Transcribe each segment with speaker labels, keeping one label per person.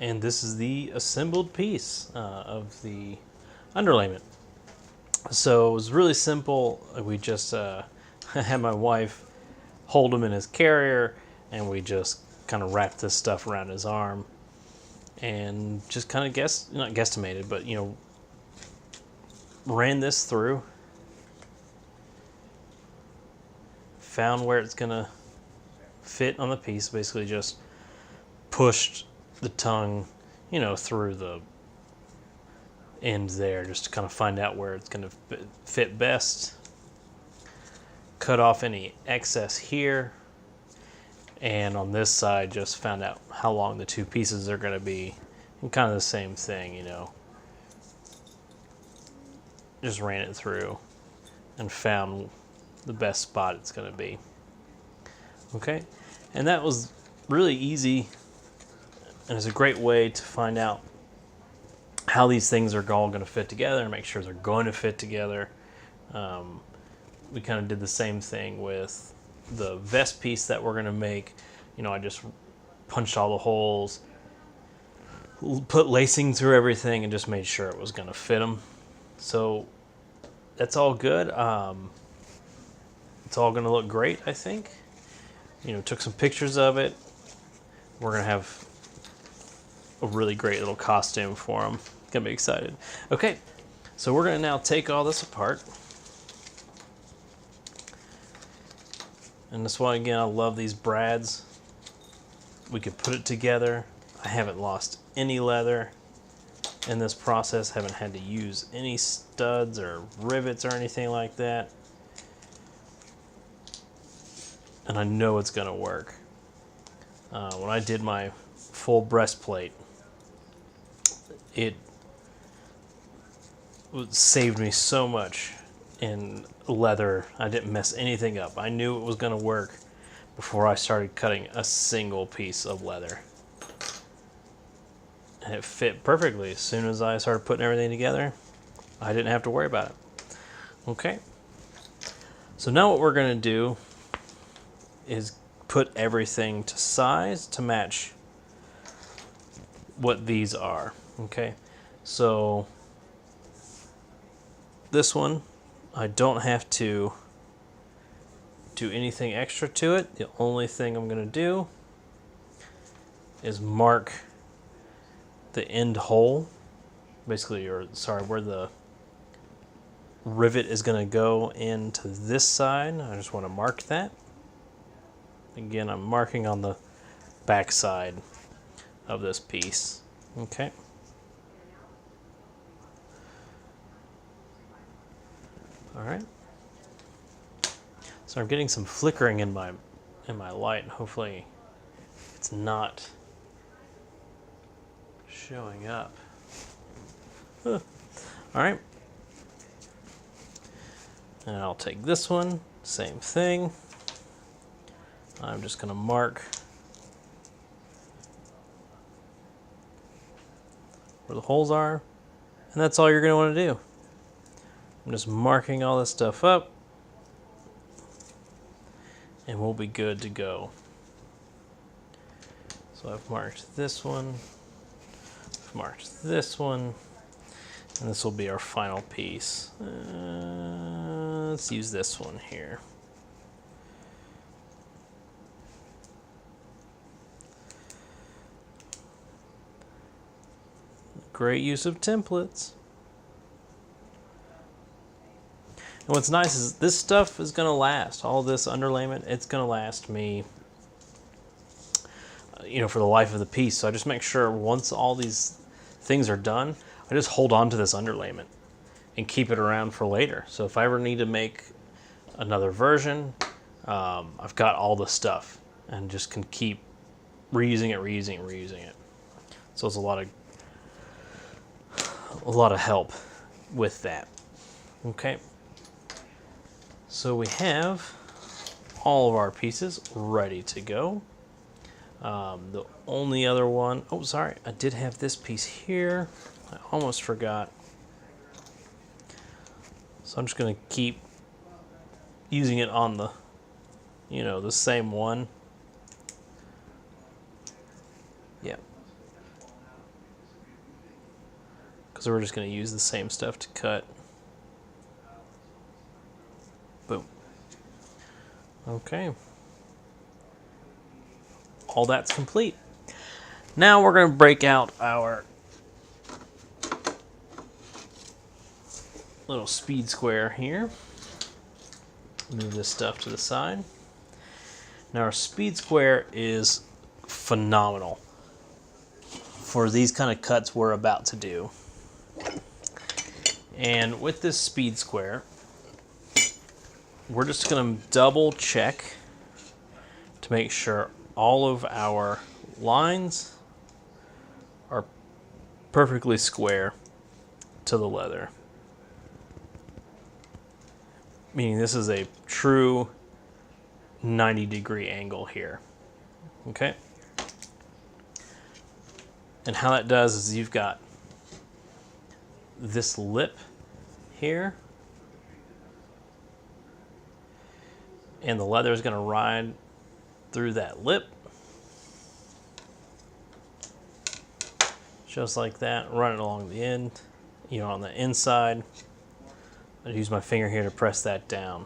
Speaker 1: and this is the assembled piece of the underlayment. So it was really simple. We just had my wife hold him in his carrier, and we just kind of wrapped this stuff around his arm, and just kind of not guesstimated, but ran this through, found where it's gonna fit on the piece. Basically, just pushed the tongue, through the ends there, just to kind of find out where it's gonna fit best. Cut off any excess here, and on this side just found out how long the two pieces are going to be, and kind of the same thing, just ran it through and found the best spot it's going to be. Okay, and that was really easy, and it's a great way to find out how these things are all going to fit together and make sure they're going to fit together. We kind of did the same thing with the vest piece that we're going to make. I just punched all the holes, put lacing through everything, and just made sure it was going to fit them. So that's all good. It's all going to look great, I think. Took some pictures of it. We're going to have a really great little costume for them. Gonna be excited. Okay, so we're going to now take all this apart. And that's why, again, I love these brads. We could put it together. I haven't lost any leather in this process. Haven't had to use any studs or rivets or anything like that. And I know it's going to work. When I did my full breastplate, it saved me so much in leather. I didn't mess anything up. I knew it was going to work before I started cutting a single piece of leather. And it fit perfectly. As soon as I started putting everything together, I didn't have to worry about it. Okay. So now what we're going to do is put everything to size to match what these are. Okay. So this one, I don't have to do anything extra to it. The only thing I'm going to do is mark the end hole, basically, where the rivet is going to go into this side. I just want to mark that. Again, I'm marking on the back side of this piece. Okay. All right. So I'm getting some flickering in my light. Hopefully it's not showing up. All right. And I'll take this one, same thing. I'm just going to mark where the holes are, and that's all you're going to want to do. I'm just marking all this stuff up, and we'll be good to go. So I've marked this one, I've marked this one, and this will be our final piece. Let's use this one here. Great use of templates. And what's nice is this stuff is going to last. All this underlayment, it's going to last me, for the life of the piece. So I just make sure once all these things are done, I just hold on to this underlayment and keep it around for later. So if I ever need to make another version, I've got all the stuff and just can keep reusing it. So it's a lot of help with that. Okay. So we have all of our pieces ready to go. The only other one, I did have this piece here. I almost forgot. So I'm just going to keep using it on the, the same one. Yeah. because we're just going to use the same stuff to cut. Boom. Okay. All that's complete. Now we're going to break out our little speed square here. Move this stuff to the side. Now our speed square is phenomenal for these kind of cuts we're about to do. And with this speed square, we're just going to double check to make sure all of our lines are perfectly square to the leather. Meaning this is a true 90-degree angle here. Okay? And how that does is you've got this lip here, and the leather is going to ride through that lip, just like that. Run it along the end, on the inside. I use my finger here to press that down,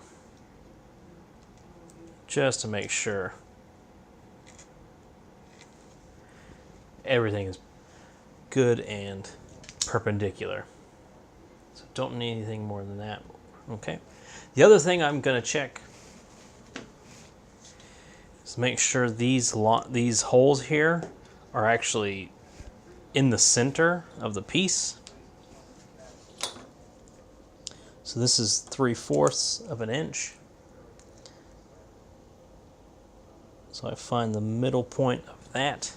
Speaker 1: just to make sure everything is good and perpendicular. So don't need anything more than that. Okay. The other thing I'm going to check is make sure these holes here are actually in the center of the piece. So this is 3/4 of an inch. So I find the middle point of that.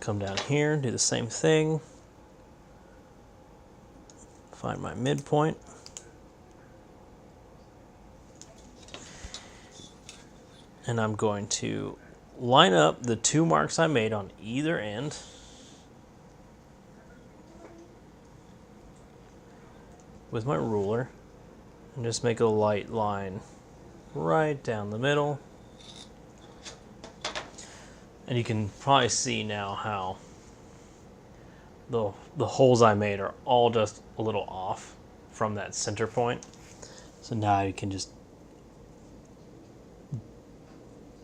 Speaker 1: Come down here, do the same thing. Find my midpoint. And I'm going to line up the 2 marks I made on either end. With my ruler, and just make a light line right down the middle. And you can probably see now how the holes I made are all just a little off from that center point. So now you can just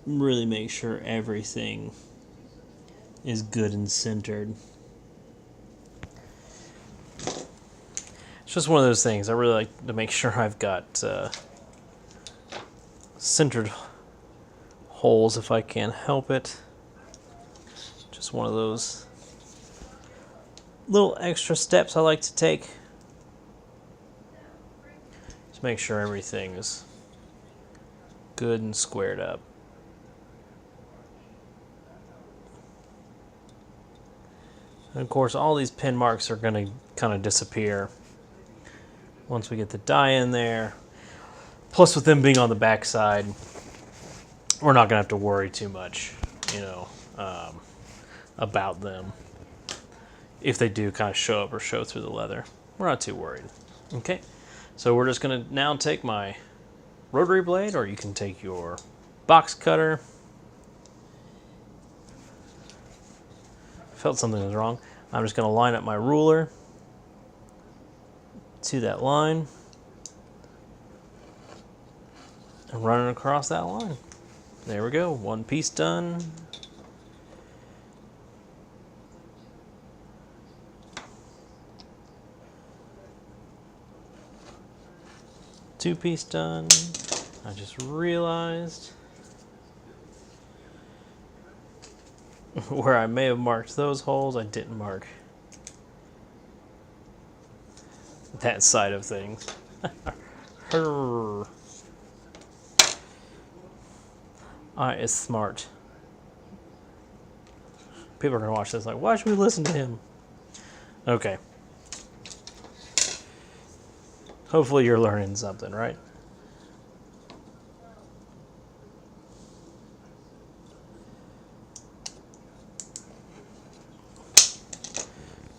Speaker 1: really make sure everything is good and centered. It's just one of those things. I really like to make sure I've got centered holes if I can help it. Just one of those little extra steps I like to take. Just make sure everything is good and squared up. And of course, all these pin marks are going to kind of disappear once we get the die in there. Plus, with them being on the back side, we're not going to have to worry too much, about them. If they do kind of show up or show through the leather, we're not too worried. Okay, so we're just going to now take my rotary blade, or you can take your box cutter. Felt something was wrong. I'm just going to line up my ruler to that line and run it across that line. There we go, one piece done. Two piece done. I just realized where I may have marked those holes, I didn't mark that side of things. I is smart. People are gonna watch this like, why should we listen to him? Okay. Hopefully you're learning something, right?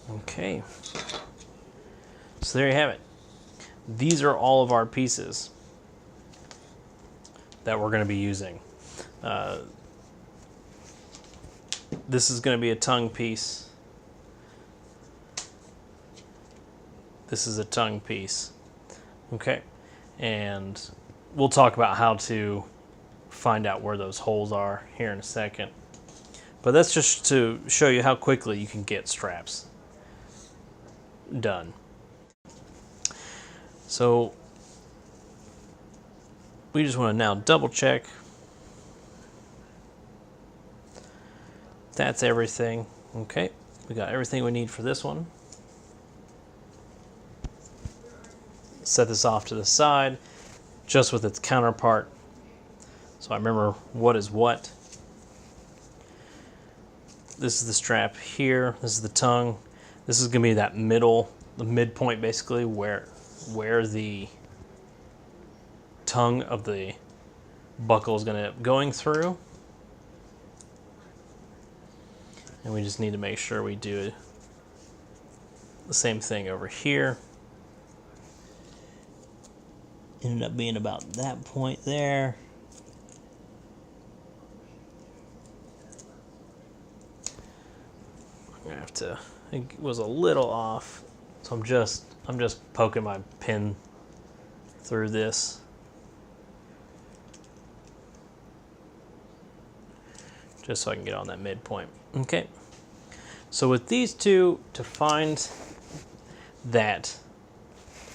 Speaker 1: Okay. So there you have it. These are all of our pieces that we're going to be using. This is going to be a tongue piece. this is a tongue piece. Okay, and we'll talk about how to find out where those holes are here in a second. But that's just to show you how quickly you can get straps done. So we just want to now double check that's everything. Okay, we got everything we need for this one. Set this off to the side just with its counterpart so I remember what is what. This is the strap here, this is the tongue. This is going to be that middle, the midpoint basically, where the tongue of the buckle is going to going through. And we just need to make sure we do the same thing over here. Ended up being about that point there. I have to, it was a little off, so I'm just poking my pin through this. Just so I can get on that midpoint. Okay, so with these two, to find that,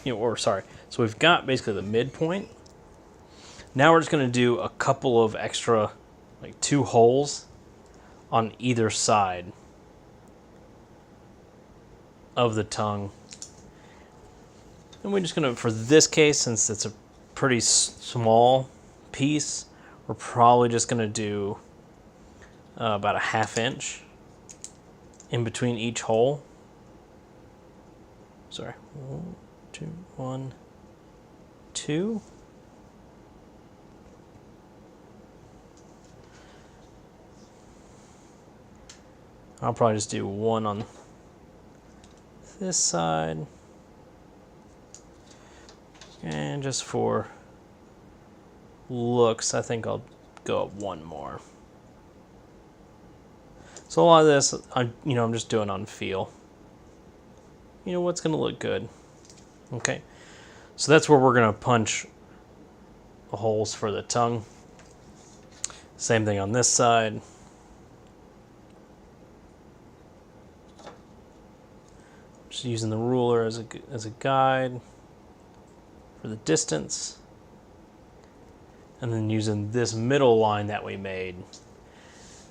Speaker 1: so we've got basically the midpoint. Now we're just going to do a couple of extra, like 2 holes on either side of the tongue. And we're just going to, for this case, since it's a pretty small piece, we're probably just going to do about a 1/2 inch in between each hole. Sorry, 1, 2. I'll probably just do 1 on this side, and just for looks, I think I'll go up 1 more. So a lot of this, I'm just doing on feel. What's going to look good. Okay, so that's where we're going to punch the holes for the tongue. Same thing on this side. Just using the ruler as a guide for the distance. And then using this middle line that we made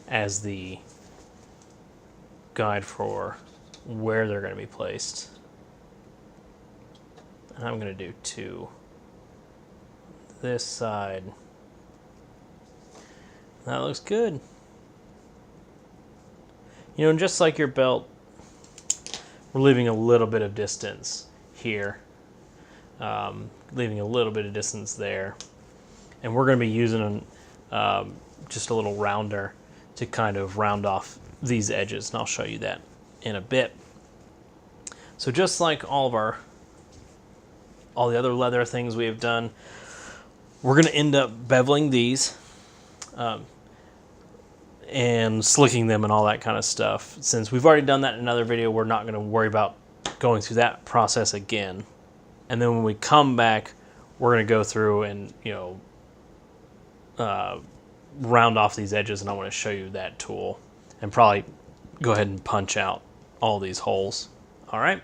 Speaker 1: as the guide for where they're going to be placed. And I'm going to do 2 this side. That looks good. Just like your belt, we're leaving a little bit of distance here, leaving a little bit of distance there, and we're going to be using just a little rounder to kind of round off these edges, and I'll show you that in a bit. So just like all the other leather things we have done, we're going to end up beveling these and slicking them and all that kind of stuff. Since we've already done that in another video, we're not going to worry about going through that process again. And then when we come back, we're going to go through and round off these edges, and I want to show you that tool and probably go ahead and punch out all these holes. All right.